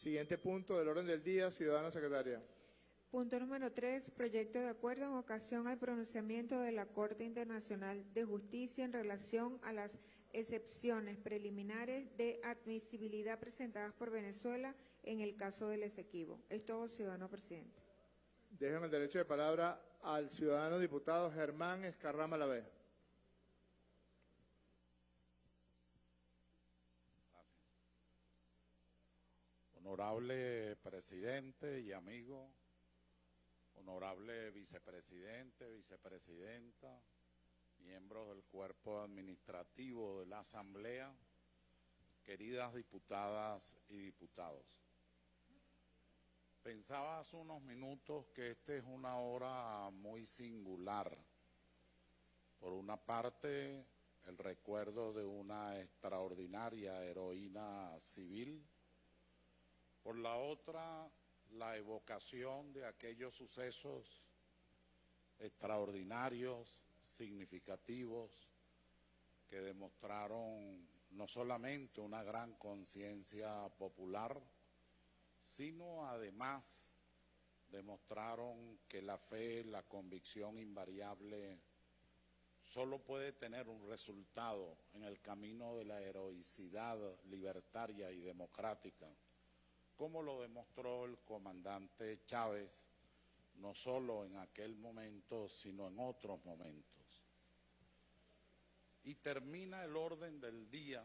Siguiente punto del orden del día, ciudadana secretaria. Punto número 3, proyecto de acuerdo en ocasión al pronunciamiento de la Corte Internacional de Justicia en relación a las excepciones preliminares de admisibilidad presentadas por Venezuela en el caso del Esequibo. Es todo, ciudadano presidente. Dejo el derecho de palabra al ciudadano diputado Germán Escarrama Lavé. Honorable presidente y amigo, honorable vicepresidente, vicepresidenta, miembros del cuerpo administrativo de la Asamblea, queridas diputadas y diputados. Pensaba hace unos minutos que esta es una hora muy singular. Por una parte, el recuerdo de una extraordinaria heroína civil. Por la otra, la evocación de aquellos sucesos extraordinarios, significativos, que demostraron no solamente una gran conciencia popular, sino además demostraron que la fe, la convicción invariable, solo puede tener un resultado en el camino de la heroicidad libertaria y democrática, como lo demostró el comandante Chávez, no solo en aquel momento, sino en otros momentos. Y termina el orden del día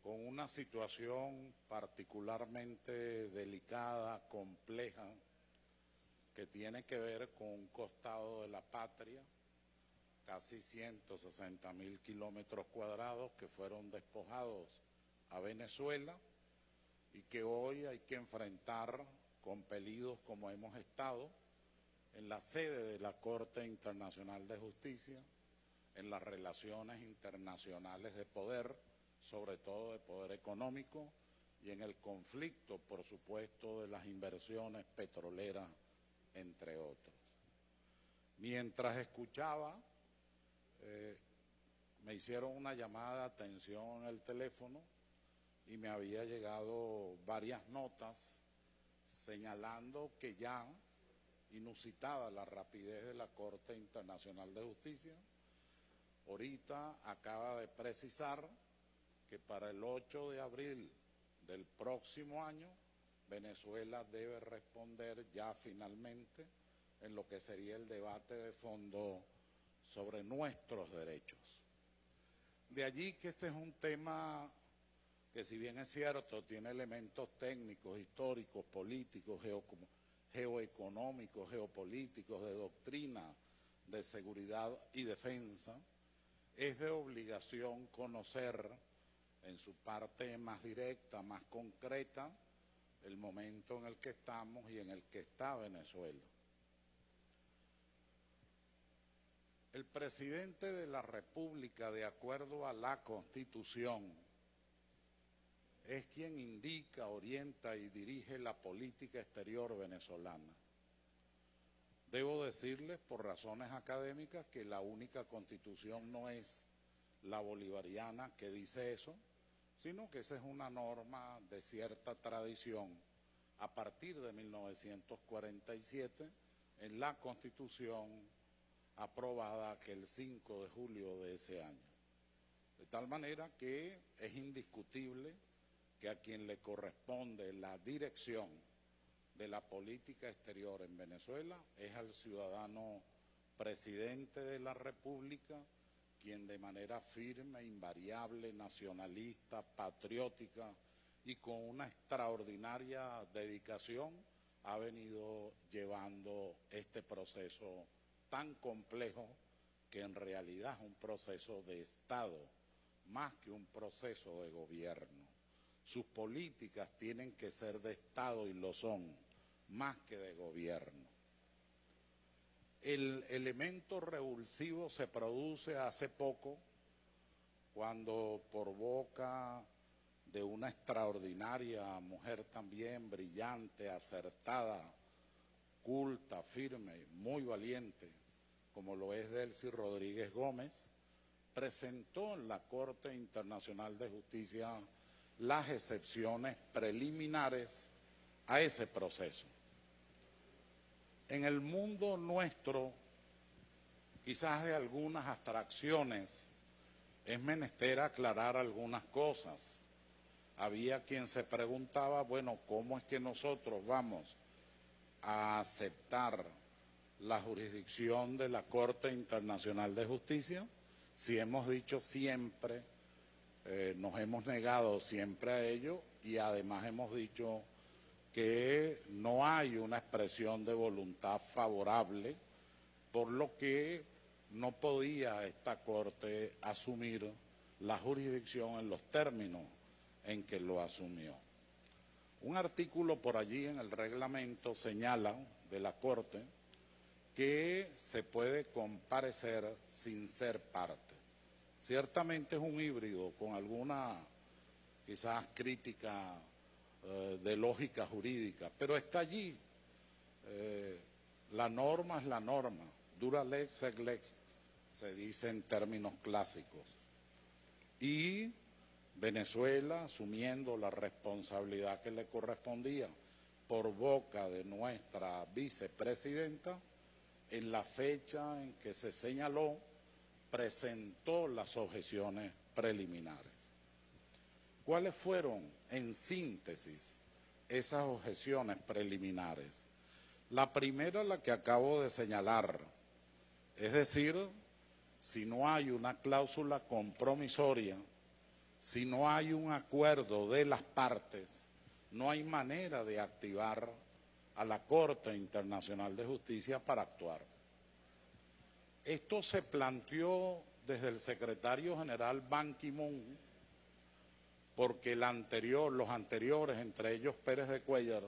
con una situación particularmente delicada, compleja, que tiene que ver con un costado de la patria, casi 160.000 kilómetros cuadrados que fueron despojados a Venezuela y que hoy hay que enfrentar compelidos como hemos estado en la sede de la Corte Internacional de Justicia, en las relaciones internacionales de poder, sobre todo de poder económico, y en el conflicto, por supuesto, de las inversiones petroleras, entre otros. Mientras escuchaba, me hicieron una llamada de atención en el teléfono y me había llegado varias notas señalando que ya, inusitada la rapidez de la Corte Internacional de Justicia, ahorita acaba de precisar que para el 8 de abril del próximo año, Venezuela debe responder ya finalmente en lo que sería el debate de fondo sobre nuestros derechos. De allí que este es un tema que, si bien es cierto, tiene elementos técnicos, históricos, políticos, geoeconómicos, geopolíticos, de doctrina, de seguridad y defensa, es de obligación conocer en su parte más directa, más concreta, el momento en el que estamos y en el que está Venezuela. El presidente de la República, de acuerdo a la Constitución, es quien indica, orienta y dirige la política exterior venezolana. Debo decirles, por razones académicas, que la única Constitución no es la bolivariana que dice eso, sino que esa es una norma de cierta tradición a partir de 1947 en la Constitución aprobada aquel 5 de julio de ese año. De tal manera que es indiscutible que a quien le corresponde la dirección de la política exterior en Venezuela es al ciudadano presidente de la República, quien de manera firme, invariable, nacionalista, patriótica y con una extraordinaria dedicación ha venido llevando este proceso tan complejo, que en realidad es un proceso de Estado más que un proceso de gobierno. Sus políticas tienen que ser de Estado y lo son, más que de gobierno. El elemento revulsivo se produce hace poco cuando, por boca de una extraordinaria mujer también brillante, acertada, culta, firme, muy valiente, como lo es Delcy Rodríguez Gómez, presentó en la Corte Internacional de Justicia las excepciones preliminares a ese proceso. En el mundo nuestro, quizás de algunas abstracciones, es menester aclarar algunas cosas. Había quien se preguntaba, bueno, ¿cómo es que nosotros vamos a aceptar la jurisdicción de la Corte Internacional de Justicia si hemos dicho siempre, nos hemos negado siempre a ello y además hemos dicho que no hay una expresión de voluntad favorable, por lo que no podía esta Corte asumir la jurisdicción en los términos en que lo asumió? Un artículo por allí en el reglamento señala de la Corte que se puede comparecer sin ser parte. Ciertamente es un híbrido con alguna quizás crítica de lógica jurídica, pero está allí. La norma es la norma, dura lex sed lex, se dice en términos clásicos. Y Venezuela, asumiendo la responsabilidad que le correspondía por boca de nuestra vicepresidenta, en la fecha en que se señaló, presentó las objeciones preliminares. ¿Cuáles fueron, en síntesis, esas objeciones preliminares? La primera, la que acabo de señalar, es decir, si no hay una cláusula compromisoria, si no hay un acuerdo de las partes, no hay manera de activar a la Corte Internacional de Justicia para actuar. Esto se planteó desde el secretario general Ban Ki-moon, porque los anteriores, entre ellos Pérez de Cuéllar,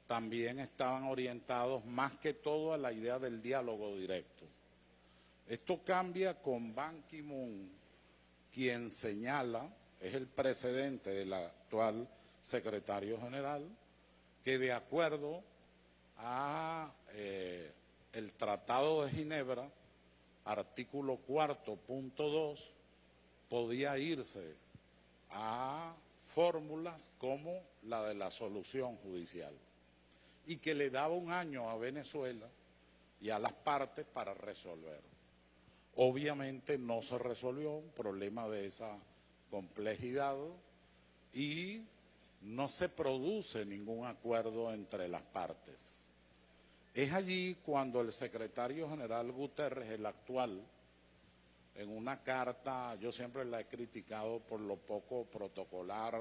también estaban orientados más que todo a la idea del diálogo directo. Esto cambia con Ban Ki-moon, quien señala, es el precedente del actual secretario general, que de acuerdo a el Tratado de Ginebra, artículo 4, punto 2, podía irse a fórmulas como la de la solución judicial y que le daba un año a Venezuela y a las partes para resolver. Obviamente no se resolvió un problema de esa complejidad y no se produce ningún acuerdo entre las partes. Es allí cuando el secretario general Guterres, el actual, en una carta, yo siempre la he criticado por lo poco protocolar,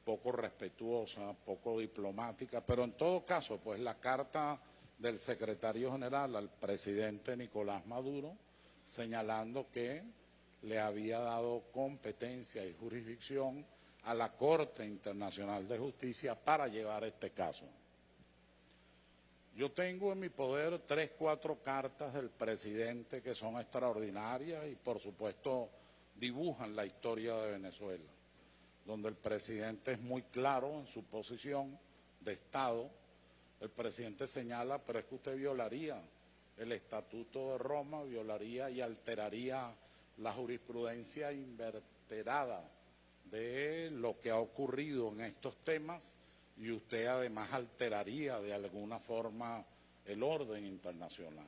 poco respetuosa, poco diplomática, pero en todo caso, pues la carta del secretario general al presidente Nicolás Maduro, señalando que le había dado competencia y jurisdicción a la Corte Internacional de Justicia para llevar este caso. Yo tengo en mi poder 3, 4 cartas del presidente que son extraordinarias y por supuesto dibujan la historia de Venezuela, donde el presidente es muy claro en su posición de Estado. El presidente señala, pero es que usted violaría el Estatuto de Roma, violaría y alteraría la jurisprudencia inverterada de lo que ha ocurrido en estos temas y usted además alteraría de alguna forma el orden internacional.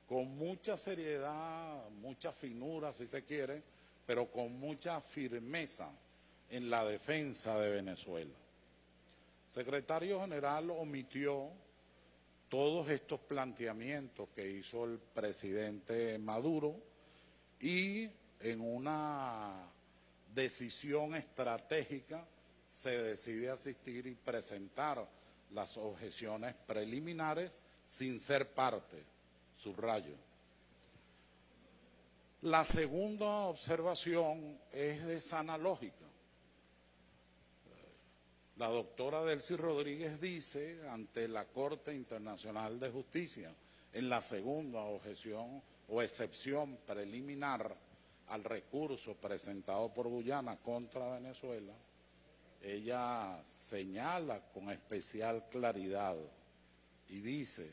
Con mucha seriedad, mucha finura si se quiere, pero con mucha firmeza en la defensa de Venezuela. El secretario general omitió todos estos planteamientos que hizo el presidente Maduro y en una decisión estratégica se decide asistir y presentar las objeciones preliminares sin ser parte, subrayo. La segunda observación es de sana lógica. La doctora Delcy Rodríguez dice ante la Corte Internacional de Justicia, en la segunda objeción o excepción preliminar al recurso presentado por Guyana contra Venezuela, ella señala con especial claridad y dice,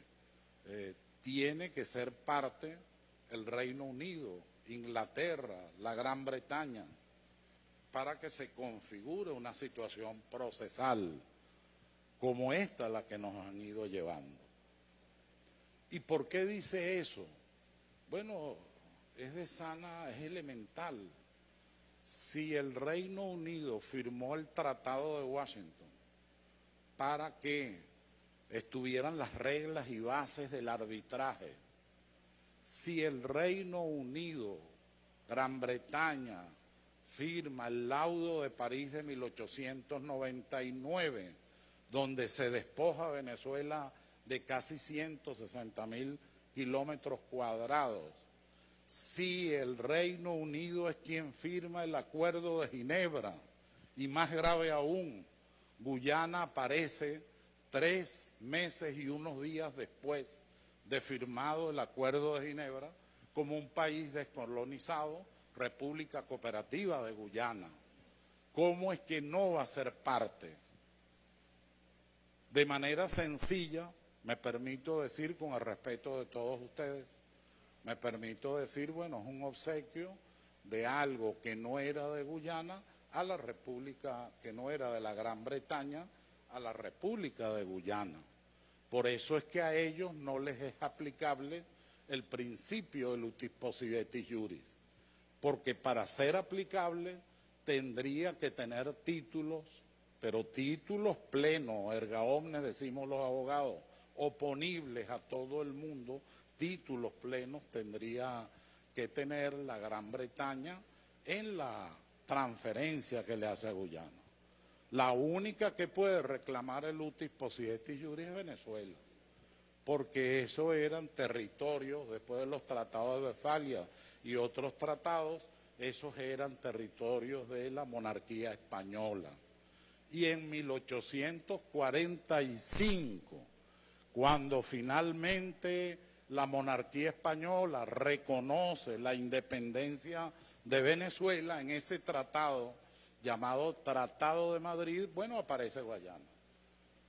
tiene que ser parte el Reino Unido, Inglaterra, la Gran Bretaña, para que se configure una situación procesal como esta a la que nos han ido llevando. ¿Y por qué dice eso? Bueno, es elemental. Si el Reino Unido firmó el Tratado de Washington para que estuvieran las reglas y bases del arbitraje, si el Reino Unido, Gran Bretaña, firma el Laudo de París de 1899, donde se despoja a Venezuela de casi 160.000 kilómetros cuadrados, si el Reino Unido es quien firma el Acuerdo de Ginebra, y más grave aún, Guyana aparece 3 meses y unos días después de firmado el Acuerdo de Ginebra como un país descolonizado, República Cooperativa de Guyana. ¿Cómo es que no va a ser parte? De manera sencilla, me permito decir, con el respeto de todos ustedes, me permito decir, bueno, es un obsequio de algo que no era de Guyana a la República, que no era de la Gran Bretaña, a la República de Guyana. Por eso es que a ellos no les es aplicable el principio del utis possidetis juris, porque para ser aplicable tendría que tener títulos, pero títulos plenos, erga omnes, decimos los abogados, oponibles a todo el mundo. Títulos plenos tendría que tener la Gran Bretaña en la transferencia que le hace a Guyana. La única que puede reclamar el utis possidetis juris es Venezuela, porque eso eran territorios, después de los tratados de Westfalia y otros tratados, esos eran territorios de la monarquía española. Y en 1845, cuando finalmente la monarquía española reconoce la independencia de Venezuela, en ese tratado llamado Tratado de Madrid, bueno, aparece Guayana,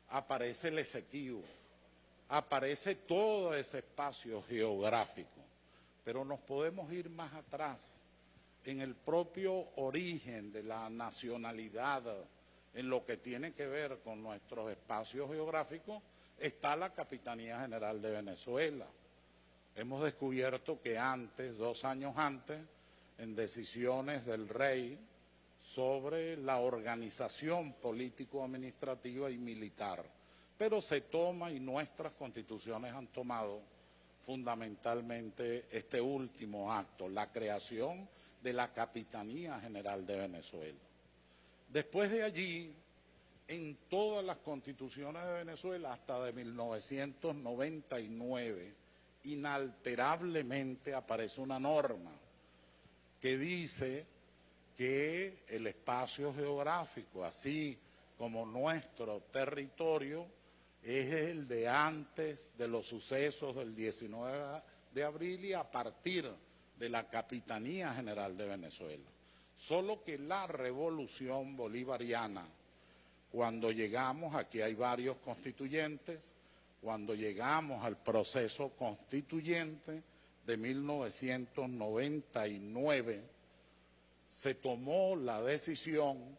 aparece el Esequibo, aparece todo ese espacio geográfico, pero nos podemos ir más atrás, en el propio origen de la nacionalidad, en lo que tiene que ver con nuestros espacios geográficos, está la Capitanía General de Venezuela. Hemos descubierto que antes, 2 años antes, en decisiones del rey sobre la organización político-administrativa y militar, pero se toma, y nuestras constituciones han tomado fundamentalmente este último acto, la creación de la Capitanía General de Venezuela. Después de allí, en todas las constituciones de Venezuela, hasta de 1999, inalterablemente aparece una norma que dice que el espacio geográfico, así como nuestro territorio, es el de antes de los sucesos del 19 de abril y a partir de la Capitanía General de Venezuela. Solo que la revolución bolivariana, cuando llegamos, aquí hay varios constituyentes, cuando llegamos al proceso constituyente de 1999, se tomó la decisión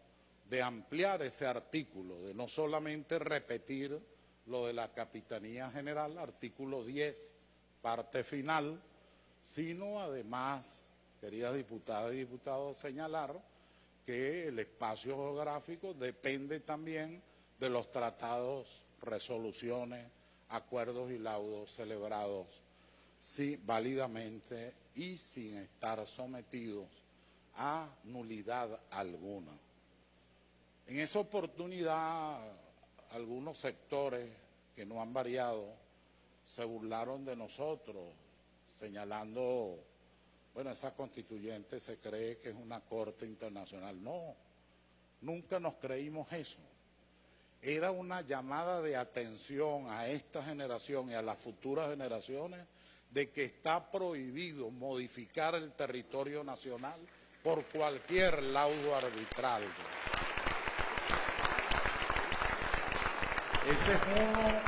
de ampliar ese artículo, de no solamente repetir lo de la Capitanía General, artículo 10, parte final, sino además, queridas diputadas y diputados, señalar que el espacio geográfico depende también de los tratados, resoluciones, acuerdos y laudos celebrados sí, válidamente y sin estar sometidos a nulidad alguna. En esa oportunidad, algunos sectores que no han variado se burlaron de nosotros, señalando, bueno, esa constituyente se cree que es una corte internacional. No, nunca nos creímos eso. Era una llamada de atención a esta generación y a las futuras generaciones de que está prohibido modificar el territorio nacional por cualquier laudo arbitral. Ese es uno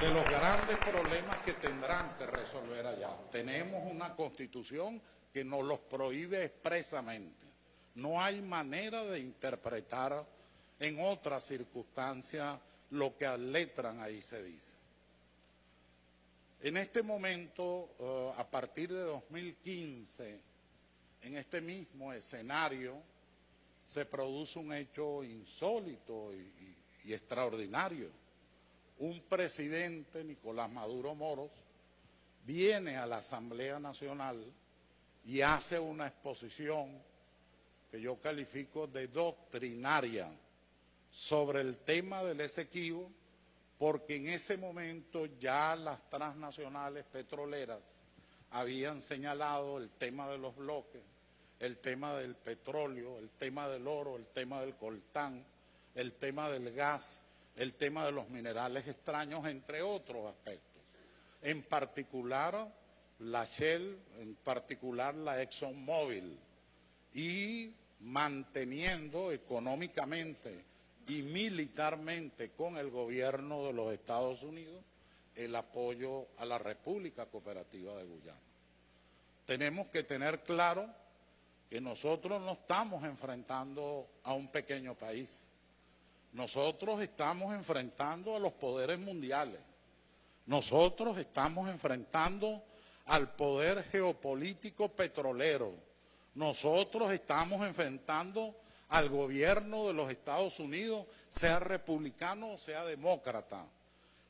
de los grandes problemas que tendrán que resolver allá. Tenemos una constitución que nos los prohíbe expresamente. No hay manera de interpretar en otras circunstancias lo que al letran ahí se dice. En este momento, a partir de 2015, en este mismo escenario, se produce un hecho insólito y extraordinario. Un presidente, Nicolás Maduro Moros, viene a la Asamblea Nacional y hace una exposición que yo califico de doctrinaria sobre el tema del Esequibo, porque en ese momento ya las transnacionales petroleras habían señalado el tema de los bloques, el tema del petróleo, el tema del oro, el tema del coltán, el tema del gas, el tema de los minerales extraños, entre otros aspectos. En particular la Shell, en particular la ExxonMobil, y manteniendo económicamente y militarmente con el gobierno de los Estados Unidos el apoyo a la República Cooperativa de Guyana. Tenemos que tener claro que nosotros no estamos enfrentando a un pequeño país. Nosotros estamos enfrentando a los poderes mundiales. Nosotros estamos enfrentando al poder geopolítico petrolero. Nosotros estamos enfrentando al gobierno de los Estados Unidos, sea republicano o sea demócrata.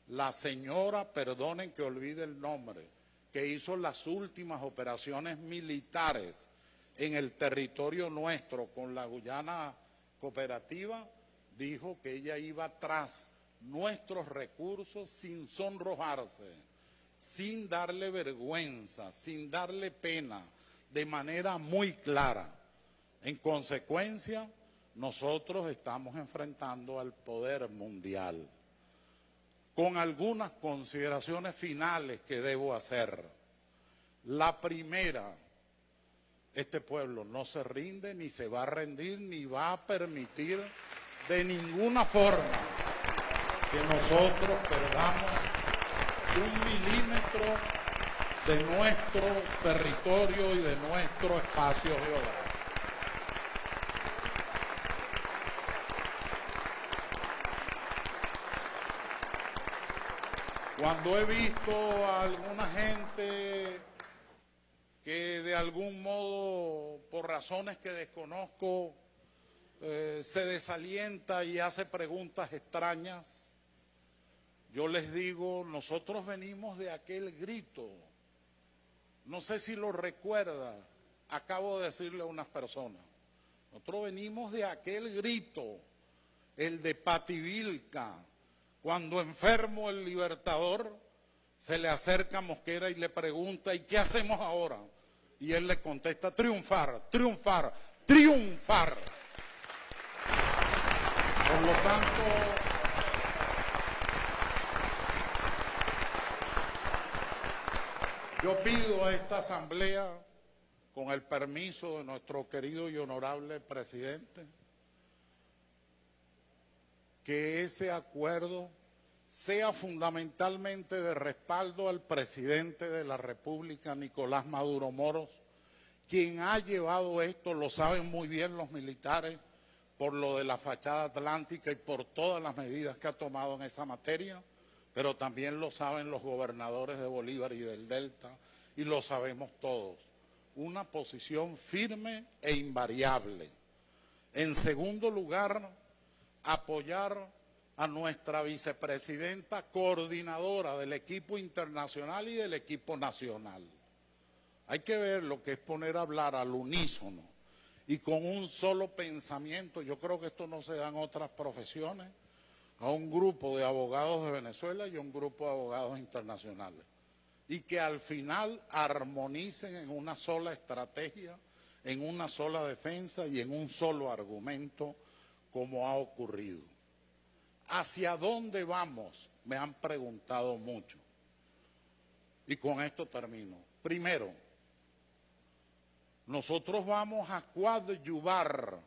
La señora, perdonen que olvide el nombre, que hizo las últimas operaciones militares en el territorio nuestro con la Guyana Cooperativa, dijo que ella iba tras nuestros recursos sin sonrojarse, sin darle vergüenza, sin darle pena, de manera muy clara. En consecuencia, nosotros estamos enfrentando al poder mundial. Con algunas consideraciones finales que debo hacer. La primera, este pueblo no se rinde, ni se va a rendir, ni va a permitir de ninguna forma que nosotros perdamos un milímetro de nuestro territorio y de nuestro espacio geográfico. Cuando he visto a alguna gente que de algún modo, por razones que desconozco, se desalienta y hace preguntas extrañas, yo les digo, nosotros venimos de aquel grito. No sé si lo recuerda, acabo de decirle a unas personas. Nosotros venimos de aquel grito, el de Pativilca, cuando enfermo el Libertador se le acerca a Mosquera y le pregunta, ¿y qué hacemos ahora? Y él le contesta, triunfar, triunfar, triunfar. Por lo tanto, yo pido a esta asamblea, con el permiso de nuestro querido y honorable presidente, que ese acuerdo sea fundamentalmente de respaldo al presidente de la República, Nicolás Maduro Moros, quien ha llevado esto, lo saben muy bien los militares, por lo de la fachada atlántica y por todas las medidas que ha tomado en esa materia, pero también lo saben los gobernadores de Bolívar y del Delta, y lo sabemos todos. Una posición firme e invariable. En segundo lugar, apoyar a nuestra vicepresidenta coordinadora del equipo internacional y del equipo nacional. Hay que ver lo que es poner a hablar al unísono y con un solo pensamiento. Yo creo que esto no se da en otras profesiones, a un grupo de abogados de Venezuela y a un grupo de abogados internacionales, y que al final armonicen en una sola estrategia, en una sola defensa y en un solo argumento, como ha ocurrido. ¿Hacia dónde vamos? Me han preguntado mucho. Y con esto termino. Primero, nosotros vamos a coadyuvar,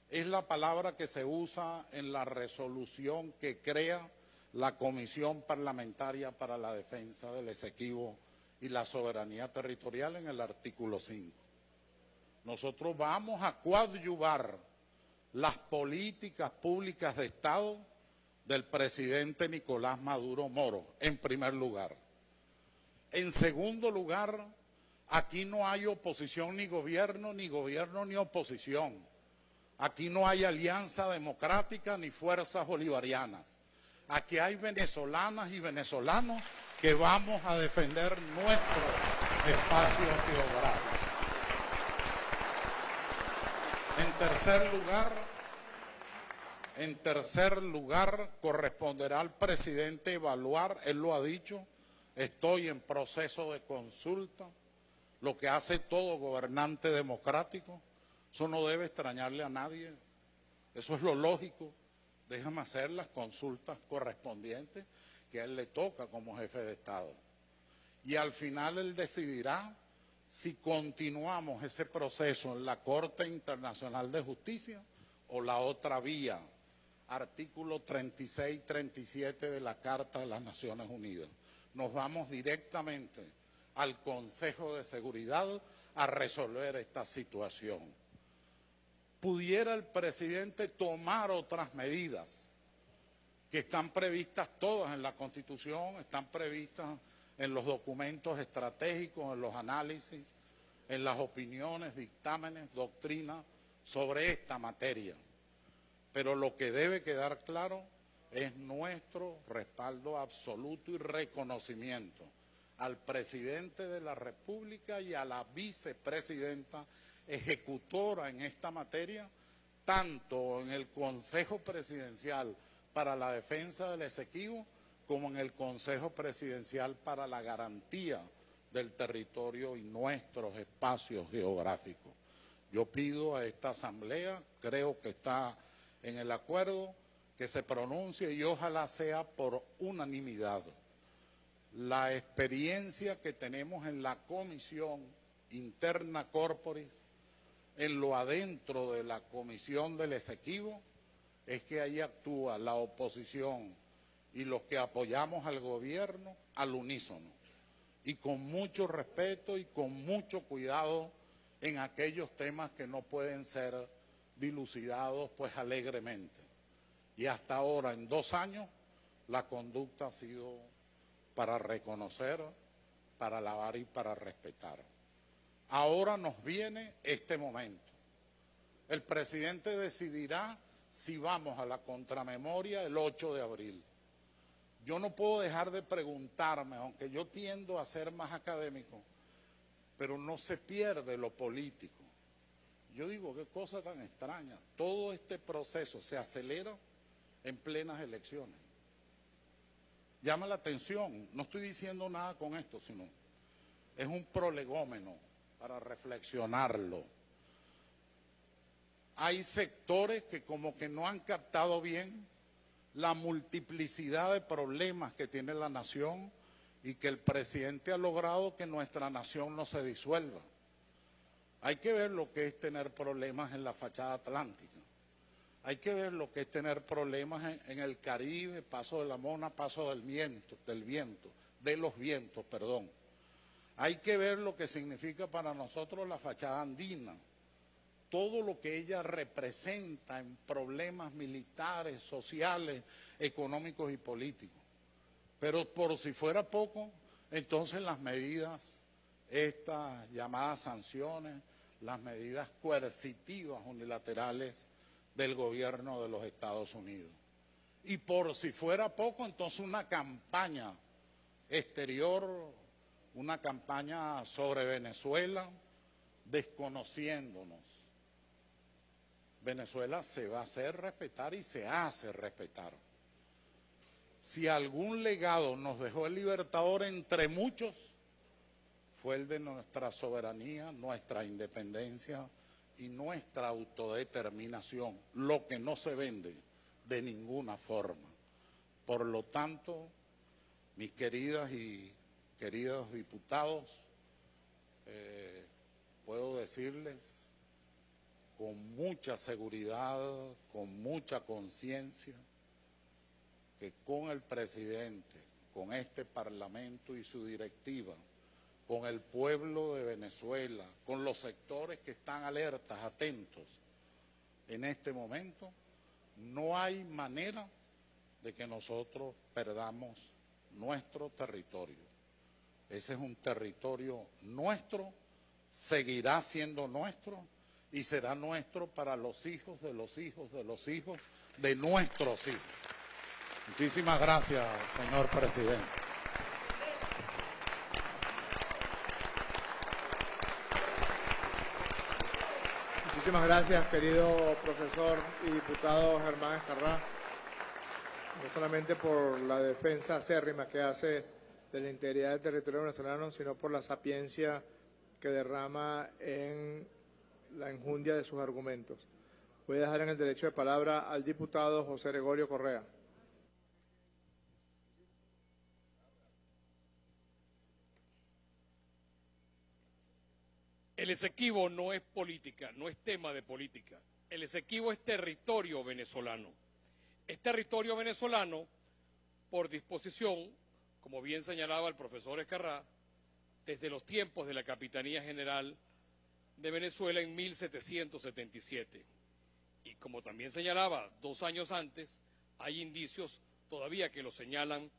es la palabra que se usa en la resolución que crea la Comisión Parlamentaria para la Defensa del Esequibo y la Soberanía Territorial en el artículo 5. Nosotros vamos a coadyuvar las políticas públicas de Estado del presidente Nicolás Maduro Moro, en primer lugar. En segundo lugar, aquí no hay oposición ni gobierno ni oposición. Aquí no hay alianza democrática ni fuerzas bolivarianas. Aquí hay venezolanas y venezolanos que vamos a defender nuestro espacio geográfico. En tercer lugar, corresponderá al presidente evaluar, él lo ha dicho, estoy en proceso de consulta, lo que hace todo gobernante democrático. Eso no debe extrañarle a nadie, eso es lo lógico. Déjame hacer las consultas correspondientes que a él le toca como jefe de Estado. Y al final él decidirá si continuamos ese proceso en la Corte Internacional de Justicia o la otra vía, artículo 36 y 37 de la Carta de las Naciones Unidas. Nos vamos directamente al Consejo de Seguridad a resolver esta situación. ¿Pudiera el presidente tomar otras medidas que están previstas todas en la Constitución, están previstas en los documentos estratégicos, en los análisis, en las opiniones, dictámenes, doctrinas sobre esta materia? Pero lo que debe quedar claro es nuestro respaldo absoluto y reconocimiento al presidente de la República y a la vicepresidenta ejecutora en esta materia, tanto en el Consejo Presidencial para la Defensa del Esequibo como en el Consejo Presidencial para la Garantía del Territorio y nuestros espacios geográficos. Yo pido a esta Asamblea, creo que está en el acuerdo, que se pronuncie y ojalá sea por unanimidad. La experiencia que tenemos en la Comisión Interna Corporis, en lo adentro de la Comisión del Esequibo, es que ahí actúa la oposición y los que apoyamos al gobierno al unísono y con mucho respeto y con mucho cuidado en aquellos temas que no pueden ser dilucidados pues alegremente. Y hasta ahora, en 2 años, la conducta ha sido para reconocer, para alabar y para respetar. Ahora nos viene este momento. El presidente decidirá si vamos a la contramemoria el 8 de abril. Yo no puedo dejar de preguntarme, aunque yo tiendo a ser más académico, pero no se pierde lo político. Yo digo, qué cosa tan extraña. Todo este proceso se acelera en plenas elecciones. Llama la atención, no estoy diciendo nada con esto, sino es un prolegómeno para reflexionarlo. Hay sectores que como que no han captado bien la multiplicidad de problemas que tiene la nación y que el presidente ha logrado que nuestra nación no se disuelva. Hay que ver lo que es tener problemas en la fachada atlántica. Hay que ver lo que es tener problemas en el Caribe, paso de la Mona, paso del viento, de los vientos, perdón. Hay que ver lo que significa para nosotros la fachada andina, todo lo que ella representa en problemas militares, sociales, económicos y políticos. Pero por si fuera poco, entonces las medidas, estas llamadas sanciones, las medidas coercitivas unilaterales del gobierno de los Estados Unidos. Y por si fuera poco, entonces una campaña exterior, una campaña sobre Venezuela, desconociéndonos. Venezuela se va a hacer respetar y se hace respetar. Si algún legado nos dejó el Libertador entre muchos, fue el de nuestra soberanía, nuestra independencia y nuestra autodeterminación, lo que no se vende de ninguna forma. Por lo tanto, mis queridas y queridos diputados, puedo decirles con mucha seguridad, con mucha conciencia, que con el presidente, con este Parlamento y su directiva, con el pueblo de Venezuela, con los sectores que están alertas, atentos en este momento, no hay manera de que nosotros perdamos nuestro territorio. Ese es un territorio nuestro, seguirá siendo nuestro y será nuestro para los hijos de los hijos de los hijos de nuestros hijos. Muchísimas gracias, señor presidente. Muchísimas gracias, querido profesor y diputado Germán Escarrá, no solamente por la defensa acérrima que hace de la integridad del territorio venezolano, sino por la sapiencia que derrama en la enjundia de sus argumentos. Voy a dejar en el derecho de palabra al diputado José Gregorio Correa. El Esequibo no es política, no es tema de política. El Esequibo es territorio venezolano. Es territorio venezolano por disposición, como bien señalaba el profesor Escarrá, desde los tiempos de la Capitanía General de Venezuela en 1777. Y como también señalaba 2 años antes, hay indicios todavía que lo señalan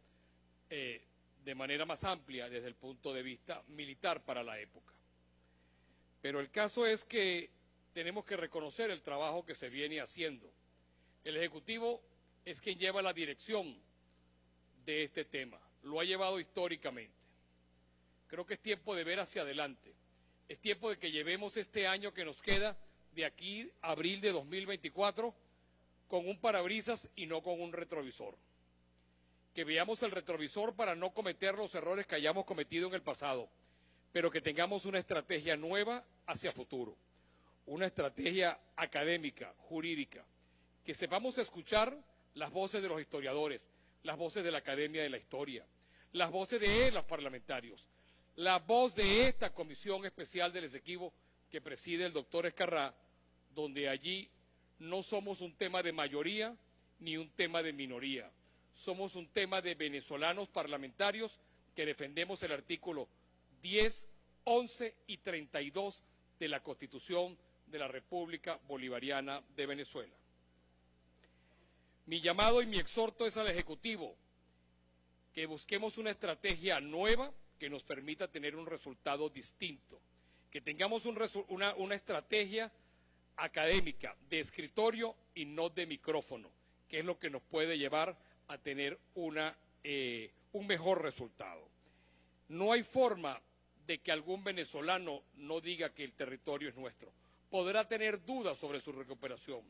de manera más amplia desde el punto de vista militar para la época. Pero el caso es que tenemos que reconocer el trabajo que se viene haciendo. El Ejecutivo es quien lleva la dirección de este tema, lo ha llevado históricamente. Creo que es tiempo de ver hacia adelante, es tiempo de que llevemos este año que nos queda de aquí a abril de 2024 con un parabrisas y no con un retrovisor. Que veamos el retrovisor para no cometer los errores que hayamos cometido en el pasado, pero que tengamos una estrategia nueva hacia futuro, una estrategia académica, jurídica, que sepamos escuchar las voces de los historiadores, las voces de la Academia de la Historia, las voces de los parlamentarios, la voz de esta Comisión Especial del Esequibo que preside el doctor Escarrá, donde allí no somos un tema de mayoría ni un tema de minoría, somos un tema de venezolanos parlamentarios que defendemos el artículo 10, 11 y 32 de la Constitución de la República Bolivariana de Venezuela. Mi llamado y mi exhorto es al Ejecutivo que busquemos una estrategia nueva que nos permita tener un resultado distinto, que tengamos una estrategia académica de escritorio y no de micrófono, que es lo que nos puede llevar a tener un mejor resultado. No hay forma de que algún venezolano no diga que el territorio es nuestro. Podrá tener dudas sobre su recuperación,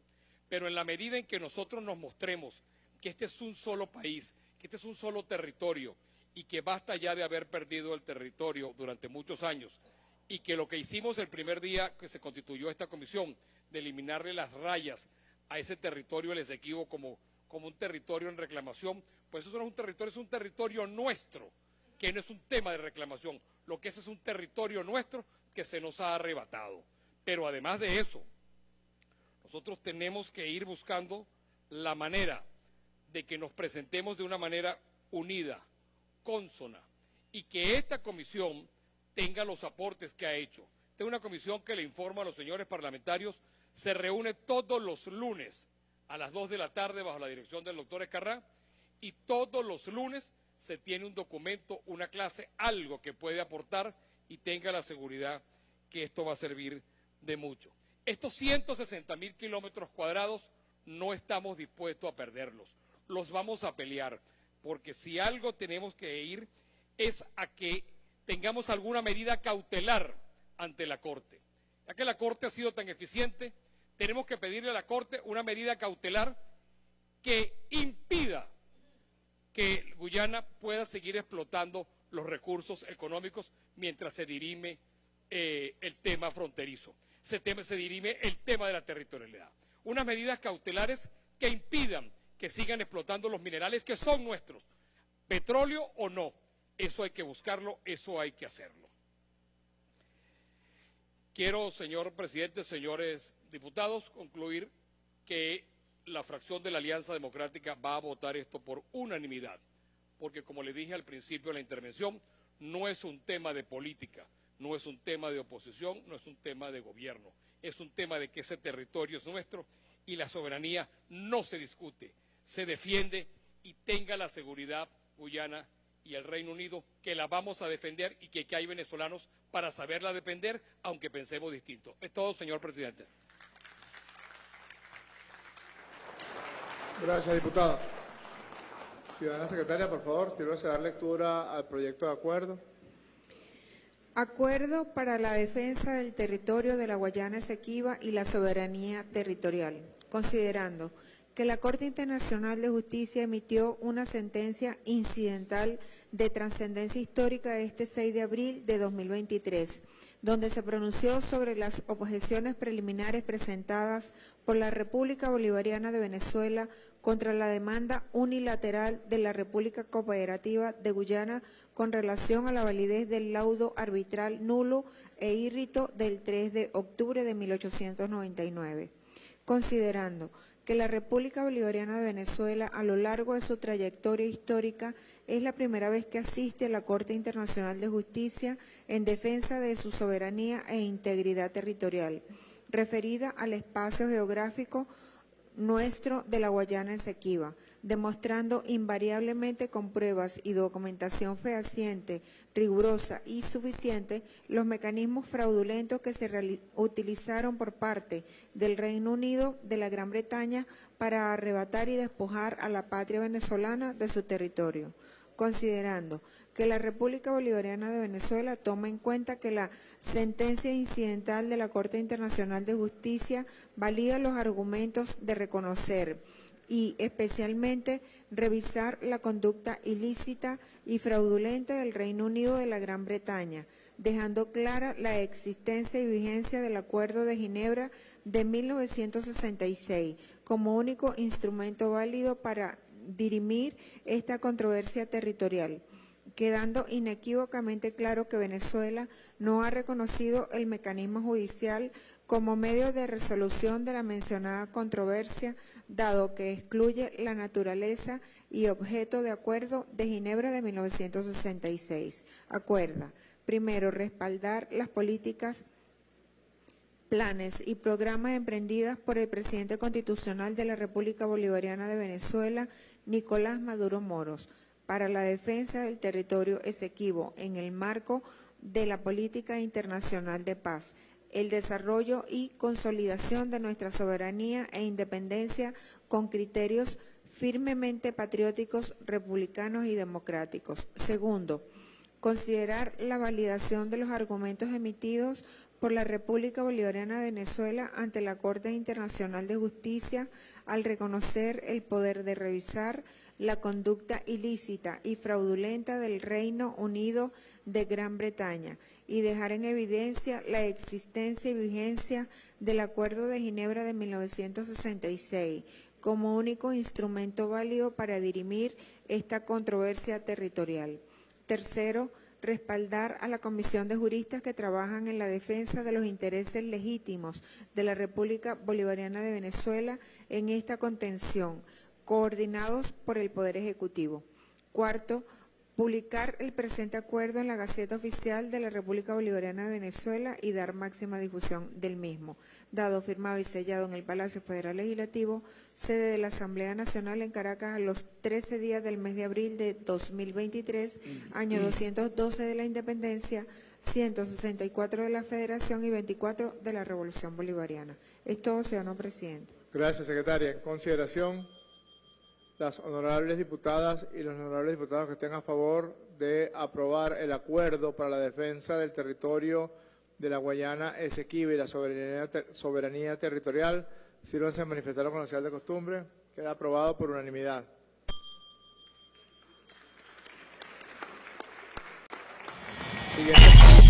pero en la medida en que nosotros nos mostremos que este es un solo país, que este es un solo territorio y que basta ya de haber perdido el territorio durante muchos años y que lo que hicimos el primer día que se constituyó esta comisión, de eliminarle las rayas a ese territorio del Esequibo como un territorio en reclamación, pues eso no es un territorio, es un territorio nuestro, que no es un tema de reclamación, lo que es un territorio nuestro que se nos ha arrebatado. Pero además de eso, nosotros tenemos que ir buscando la manera de que nos presentemos de una manera unida, consona, y que esta comisión tenga los aportes que ha hecho. Esta es una comisión que le informa a los señores parlamentarios, se reúne todos los lunes a las 2 de la tarde bajo la dirección del doctor Escarrá, y todos los lunes se tiene un documento, una clase, algo que puede aportar y tenga la seguridad que esto va a servir de mucho. Estos 160.000 kilómetros cuadrados no estamos dispuestos a perderlos, los vamos a pelear, porque si algo tenemos que ir es a que tengamos alguna medida cautelar ante la Corte. Ya que la Corte ha sido tan eficiente, tenemos que pedirle a la Corte una medida cautelar que impida que Guyana pueda seguir explotando los recursos económicos mientras se dirime el tema fronterizo, se dirime el tema de la territorialidad. Unas medidas cautelares que impidan que sigan explotando los minerales que son nuestros, petróleo o no, eso hay que buscarlo, eso hay que hacerlo. Quiero, señor presidente, señores diputados, concluir que la fracción de la Alianza Democrática va a votar esto por unanimidad, porque como le dije al principio de la intervención, no es un tema de política, no es un tema de oposición, no es un tema de gobierno, es un tema de que ese territorio es nuestro y la soberanía no se discute, se defiende, y tenga la seguridad Guyana y el Reino Unido que la vamos a defender y que hay venezolanos para saberla defender, aunque pensemos distinto. Es todo, señor presidente. Gracias, diputada. Ciudadana secretaria, por favor, sírvase a dar lectura al proyecto de acuerdo. Acuerdo para la defensa del territorio de la Guayana Esequiba y la soberanía territorial. Considerando que la Corte Internacional de Justicia emitió una sentencia incidental de trascendencia histórica este 6 de abril de 2023, donde se pronunció sobre las objeciones preliminares presentadas por la República Bolivariana de Venezuela contra la demanda unilateral de la República Cooperativa de Guyana con relación a la validez del laudo arbitral nulo e írrito del 3 de octubre de 1899. Considerando que la República Bolivariana de Venezuela, a lo largo de su trayectoria histórica, es la primera vez que asiste a la Corte Internacional de Justicia en defensa de su soberanía e integridad territorial, referida al espacio geográfico nuestro de la Guayana Esequiba, demostrando invariablemente con pruebas y documentación fehaciente, rigurosa y suficiente los mecanismos fraudulentos que se utilizaron por parte del Reino Unido de la Gran Bretaña para arrebatar y despojar a la patria venezolana de su territorio. Considerando que la República Bolivariana de Venezuela toma en cuenta que la sentencia incidental de la Corte Internacional de Justicia valida los argumentos de reconocer y especialmente revisar la conducta ilícita y fraudulenta del Reino Unido de la Gran Bretaña, dejando clara la existencia y vigencia del Acuerdo de Ginebra de 1966 como único instrumento válido para dirimir esta controversia territorial, quedando inequívocamente claro que Venezuela no ha reconocido el mecanismo judicial como medio de resolución de la mencionada controversia, dado que excluye la naturaleza y objeto de Acuerdo de Ginebra de 1966. Acuerda, primero, respaldar las políticas, planes y programas emprendidas por el presidente constitucional de la República Bolivariana de Venezuela, Nicolás Maduro Moros, para la defensa del territorio esequibo en el marco de la política internacional de paz, el desarrollo y consolidación de nuestra soberanía e independencia con criterios firmemente patrióticos, republicanos y democráticos. Segundo, considerar la validación de los argumentos emitidos por la República Bolivariana de Venezuela ante la Corte Internacional de Justicia al reconocer el poder de revisar la conducta ilícita y fraudulenta del Reino Unido de Gran Bretaña y dejar en evidencia la existencia y vigencia del Acuerdo de Ginebra de 1966 como único instrumento válido para dirimir esta controversia territorial. Tercero, respaldar a la Comisión de Juristas que trabajan en la defensa de los intereses legítimos de la República Bolivariana de Venezuela en esta contención, coordinados por el Poder Ejecutivo. Cuarto, publicar el presente acuerdo en la Gaceta Oficial de la República Bolivariana de Venezuela y dar máxima difusión del mismo, dado, firmado y sellado en el Palacio Federal Legislativo, sede de la Asamblea Nacional en Caracas, a los 13 días del mes de abril de 2023, año 212 de la Independencia, 164 de la Federación y 24 de la Revolución Bolivariana. Es todo, ciudadano presidente. Gracias, secretaria. En consideración, las honorables diputadas y los honorables diputados que estén a favor de aprobar el acuerdo para la defensa del territorio de la Guayana Esequiba y la soberanía territorial, sírvanse a manifestarlo con la señal de costumbre. Queda aprobado por unanimidad. Siguiente.